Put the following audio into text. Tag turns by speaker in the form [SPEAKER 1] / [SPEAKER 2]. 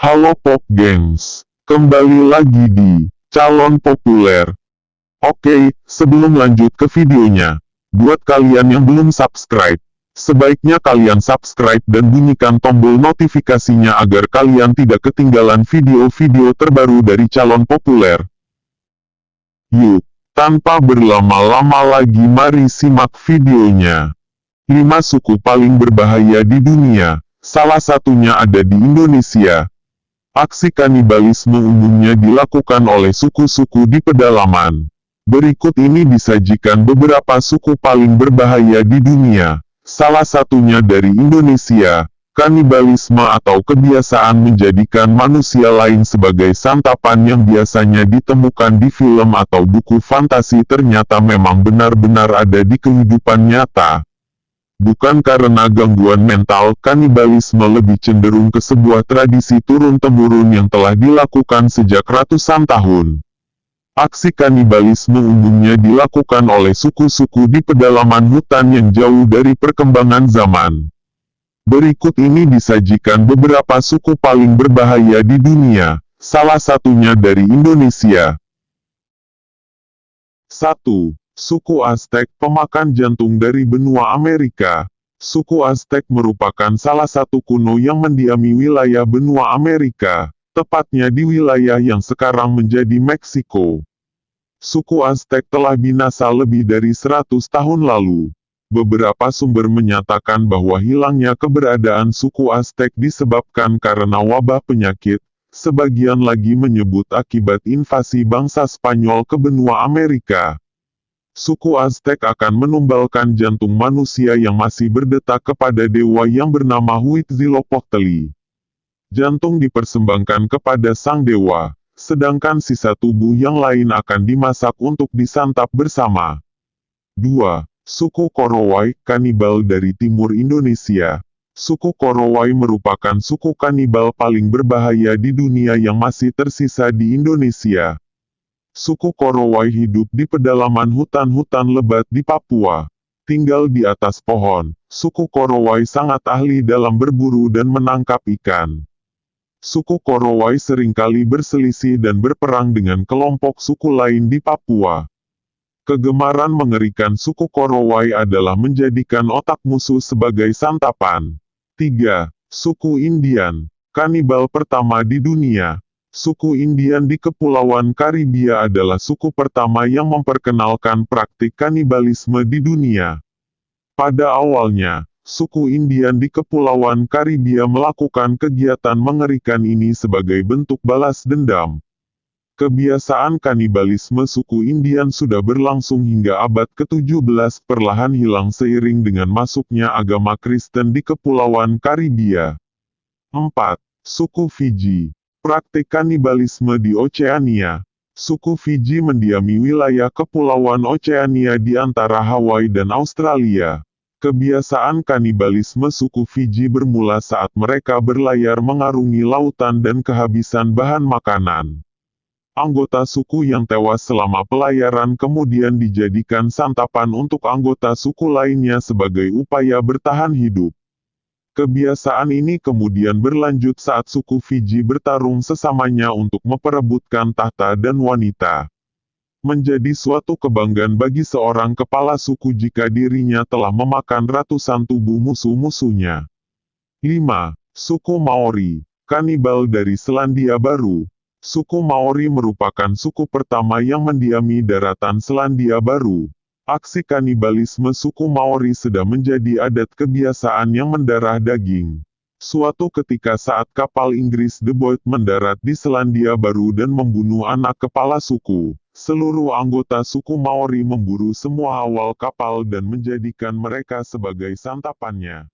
[SPEAKER 1] Halo Pop Gengs, kembali lagi di Calon Populer. Oke, sebelum lanjut ke videonya, buat kalian yang belum subscribe, sebaiknya kalian subscribe dan bunyikan tombol notifikasinya agar kalian tidak ketinggalan video-video terbaru dari Calon Populer. Yuk, tanpa berlama-lama lagi mari simak videonya. 5 suku paling berbahaya di dunia, salah satunya ada di Indonesia. Aksi kanibalisme umumnya dilakukan oleh suku-suku di pedalaman. Berikut ini disajikan beberapa suku paling berbahaya di dunia. Salah satunya dari Indonesia, kanibalisme atau kebiasaan menjadikan manusia lain sebagai santapan yang biasanya ditemukan di film atau buku fantasi ternyata memang benar-benar ada di kehidupan nyata. Bukan karena gangguan mental, kanibalisme lebih cenderung ke sebuah tradisi turun-temurun yang telah dilakukan sejak ratusan tahun. Aksi kanibalisme umumnya dilakukan oleh suku-suku di pedalaman hutan yang jauh dari perkembangan zaman. Berikut ini disajikan beberapa suku paling berbahaya di dunia, salah satunya dari Indonesia. 1. Suku Aztek, pemakan jantung dari benua Amerika. Suku Aztek merupakan salah satu kuno yang mendiami wilayah benua Amerika, tepatnya di wilayah yang sekarang menjadi Meksiko. Suku Aztek telah binasa lebih dari 100 tahun lalu. Beberapa sumber menyatakan bahwa hilangnya keberadaan suku Aztek disebabkan karena wabah penyakit, sebagian lagi menyebut akibat invasi bangsa Spanyol ke benua Amerika. Suku Aztek akan menumbalkan jantung manusia yang masih berdetak kepada dewa yang bernama Huitzilopochtli. Jantung dipersembahkan kepada sang dewa, sedangkan sisa tubuh yang lain akan dimasak untuk disantap bersama. 2. Suku Korowai, kanibal dari timur Indonesia. Suku Korowai merupakan suku kanibal paling berbahaya di dunia yang masih tersisa di Indonesia. Suku Korowai hidup di pedalaman hutan-hutan lebat di Papua. Tinggal di atas pohon, suku Korowai sangat ahli dalam berburu dan menangkap ikan. Suku Korowai seringkali berselisih dan berperang dengan kelompok suku lain di Papua. Kegemaran mengerikan suku Korowai adalah menjadikan otak musuh sebagai santapan. 3. Suku Indian, kanibal pertama di dunia. Suku Indian di Kepulauan Karibia adalah suku pertama yang memperkenalkan praktik kanibalisme di dunia. Pada awalnya, suku Indian di Kepulauan Karibia melakukan kegiatan mengerikan ini sebagai bentuk balas dendam. Kebiasaan kanibalisme suku Indian sudah berlangsung hingga abad ke-17, perlahan hilang seiring dengan masuknya agama Kristen di Kepulauan Karibia. 4. Suku Fiji. Praktik kanibalisme di Oceania. Suku Fiji mendiami wilayah kepulauan Oceania di antara Hawaii dan Australia. Kebiasaan kanibalisme suku Fiji bermula saat mereka berlayar mengarungi lautan dan kehabisan bahan makanan. Anggota suku yang tewas selama pelayaran kemudian dijadikan santapan untuk anggota suku lainnya sebagai upaya bertahan hidup. Kebiasaan ini kemudian berlanjut saat suku Fiji bertarung sesamanya untuk memperebutkan tahta dan wanita. Menjadi suatu kebanggaan bagi seorang kepala suku jika dirinya telah memakan ratusan tubuh musuh-musuhnya. 5. Suku Maori, kanibal dari Selandia Baru. Suku Maori merupakan suku pertama yang mendiami daratan Selandia Baru. Aksi kanibalisme suku Maori sudah menjadi adat kebiasaan yang mendarah daging. Suatu ketika saat kapal Inggris The Boyd mendarat di Selandia Baru dan membunuh anak kepala suku, seluruh anggota suku Maori memburu semua awal kapal dan menjadikan mereka sebagai santapannya.